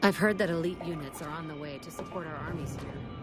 I've heard that elite units are on the way to support our armies here.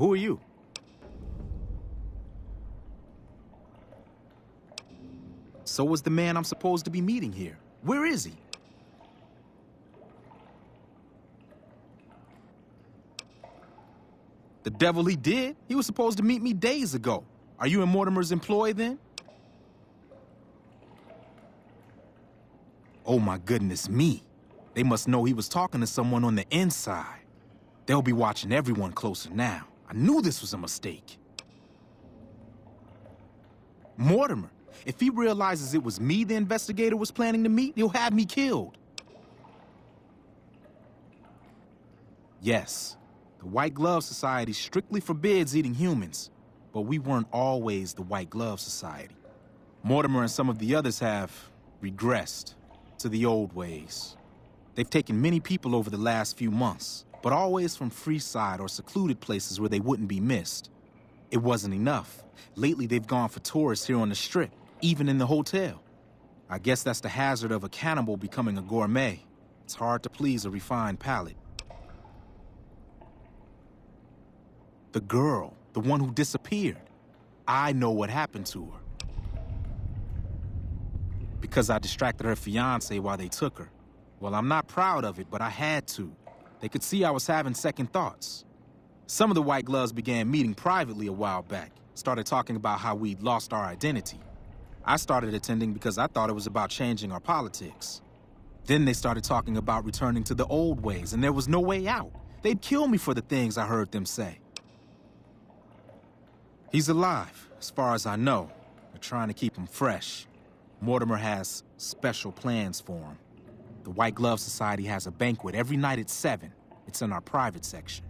Who are you? So was the man I'm supposed to be meeting here. Where is he? The devil he did? He was supposed to meet me days ago. Are you in Mortimer's employ then? Oh my goodness me. They must know he was talking to someone on the inside. They'll be watching everyone closer now. I knew this was a mistake. Mortimer, if he realizes it was me the investigator was planning to meet, he'll have me killed. Yes, the White Glove Society strictly forbids eating humans, but we weren't always the White Glove Society. Mortimer and some of the others have regressed to the old ways. They've taken many people over the last few months, but always from Freeside or secluded places where they wouldn't be missed. It wasn't enough. Lately, they've gone for tourists here on the Strip, even in the hotel. I guess that's the hazard of a cannibal becoming a gourmet. It's hard to please a refined palate. The girl, the one who disappeared. I know what happened to her. Because I distracted her fiancé while they took her. Well, I'm not proud of it, but I had to. They could see I was having second thoughts. Some of the White Gloves began meeting privately a while back, started talking about how we'd lost our identity. I started attending because I thought it was about changing our politics. Then they started talking about returning to the old ways, and there was no way out. They'd kill me for the things I heard them say. He's alive, as far as I know. They're trying to keep him fresh. Mortimer has special plans for him. The White Glove Society has a banquet every night at 7. It's in our private section.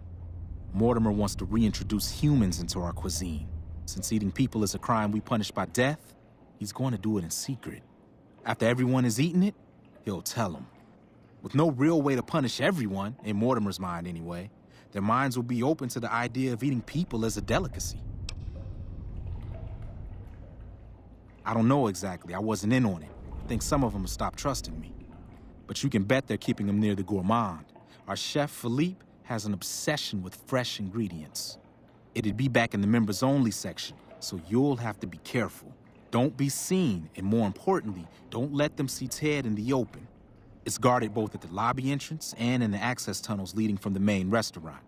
Mortimer wants to reintroduce humans into our cuisine. Since eating people is a crime we punish by death, he's going to do it in secret. After everyone has eaten it, he'll tell them. With no real way to punish everyone, in Mortimer's mind anyway, their minds will be open to the idea of eating people as a delicacy. I don't know exactly. I wasn't in on it. I think some of them have stopped trusting me. But you can bet they're keeping him near the gourmand. Our chef, Philippe, has an obsession with fresh ingredients. It'd be back in the members-only section, so you'll have to be careful. Don't be seen, and more importantly, don't let them see Ted in the open. It's guarded both at the lobby entrance and in the access tunnels leading from the main restaurant.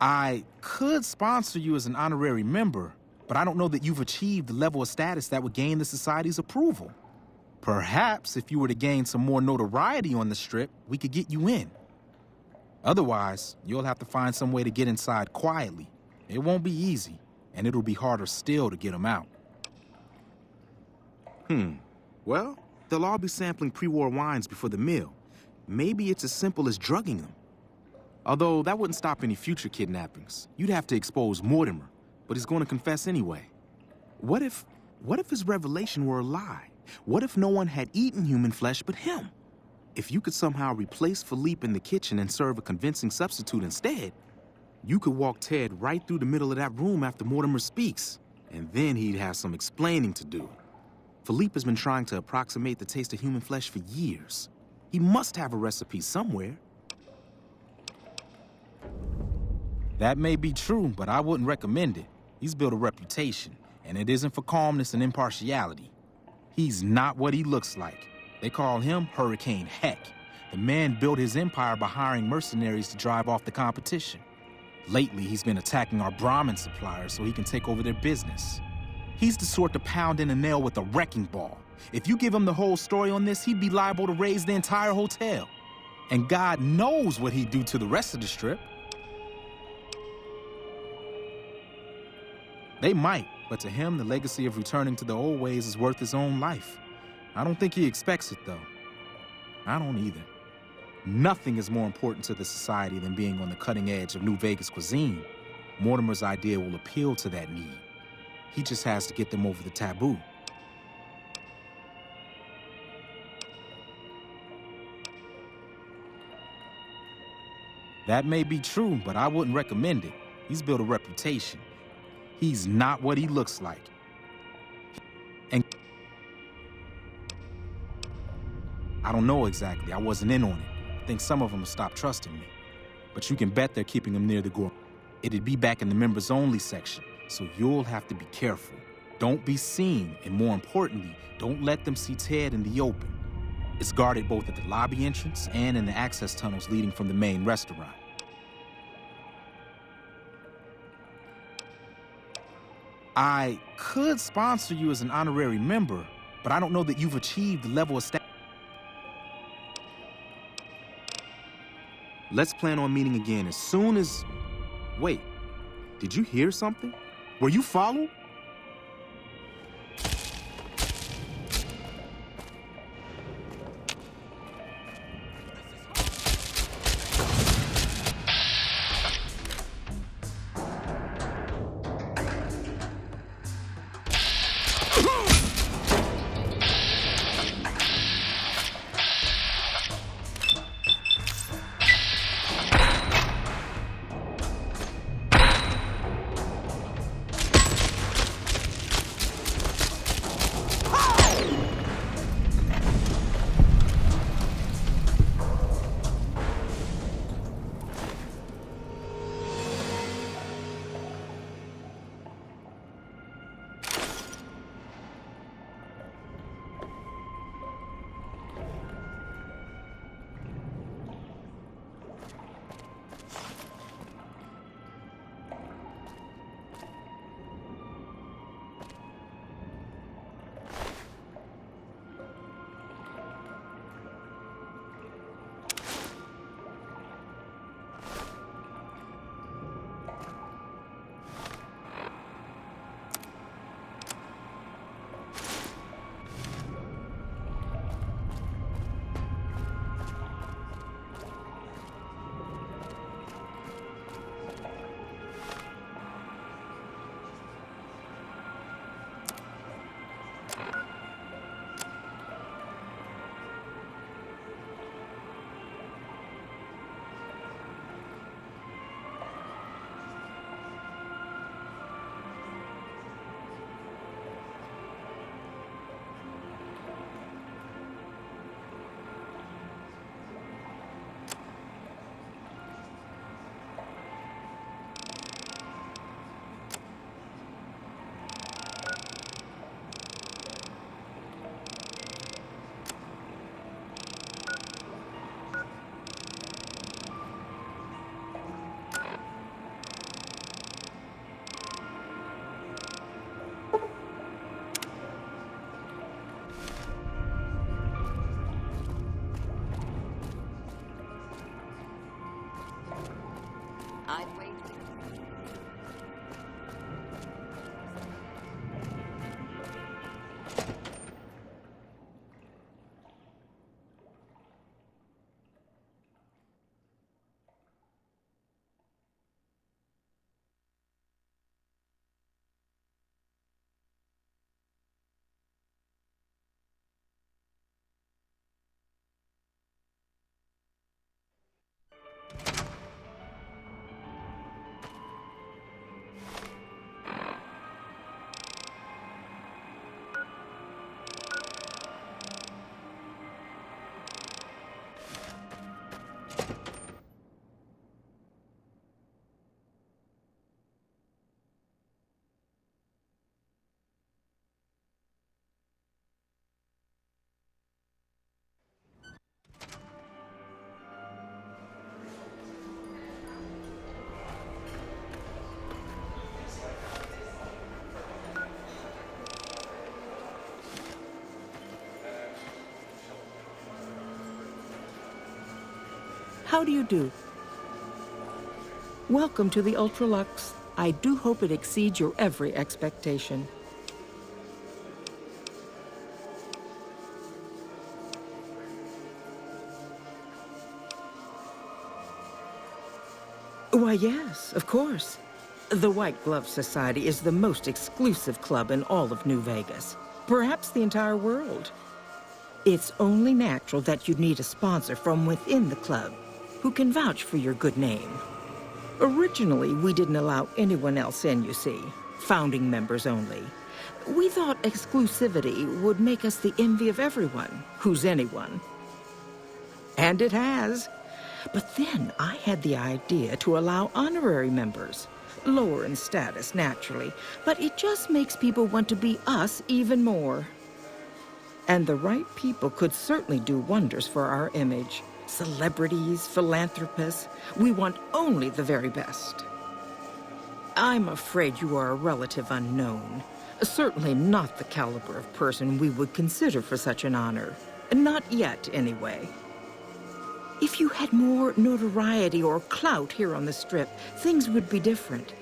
I could sponsor you as an honorary member, but I don't know that you've achieved the level of status that would gain the Society's approval. Perhaps if you were to gain some more notoriety on the Strip, we could get you in. Otherwise, you'll have to find some way to get inside quietly. It won't be easy, and it'll be harder still to get them out. Well, they'll all be sampling pre-war wines before the meal. Maybe it's as simple as drugging them. Although that wouldn't stop any future kidnappings. You'd have to expose Mortimer, but he's going to confess anyway. What if his revelation were a lie? What if no one had eaten human flesh but him? If you could somehow replace Philippe in the kitchen and serve a convincing substitute instead, you could walk Ted right through the middle of that room after Mortimer speaks, and then he'd have some explaining to do. Philippe has been trying to approximate the taste of human flesh for years. He must have a recipe somewhere. That may be true, but I wouldn't recommend it. He's built a reputation, and it isn't for calmness and impartiality. He's not what he looks like. They call him Hurricane Heck. The man built his empire by hiring mercenaries to drive off the competition. Lately, he's been attacking our Brahmin suppliers so he can take over their business. He's the sort to pound in a nail with a wrecking ball. If you give him the whole story on this, he'd be liable to raise the entire hotel. And God knows what he'd do to the rest of the Strip. They might, but to him, the legacy of returning to the old ways is worth his own life. I don't think he expects it, though. I don't either. Nothing is more important to the Society than being on the cutting edge of New Vegas cuisine. Mortimer's idea will appeal to that need. He just has to get them over the taboo. That may be true, but I wouldn't recommend it. He's built a reputation. He's not what he looks like. And I don't know exactly. I wasn't in on it. I think some of them have stopped trusting me. But you can bet they're keeping him near the gourmet. It'd be back in the members-only section, so you'll have to be careful. Don't be seen, and more importantly, don't let them see Ted in the open. It's guarded both at the lobby entrance and in the access tunnels leading from the main restaurant. I could sponsor you as an honorary member, but I don't know that you've achieved the level of status. Let's plan on meeting again as soon as... Wait, did you hear something? Were you followed? I've waited. How do you do? Welcome to the Ultralux. I do hope it exceeds your every expectation. Why, yes, of course. The White Glove Society is the most exclusive club in all of New Vegas, perhaps the entire world. It's only natural that you'd need a sponsor from within the club who can vouch for your good name. Originally, we didn't allow anyone else in, you see, founding members only. We thought exclusivity would make us the envy of everyone who's anyone. And it has. But then I had the idea to allow honorary members, lower in status naturally, but it just makes people want to be us even more. And the right people could certainly do wonders for our image. Celebrities, philanthropists, we want only the very best. I'm afraid you are a relative unknown. Certainly not the caliber of person we would consider for such an honor. Not yet, anyway. If you had more notoriety or clout here on the Strip, things would be different.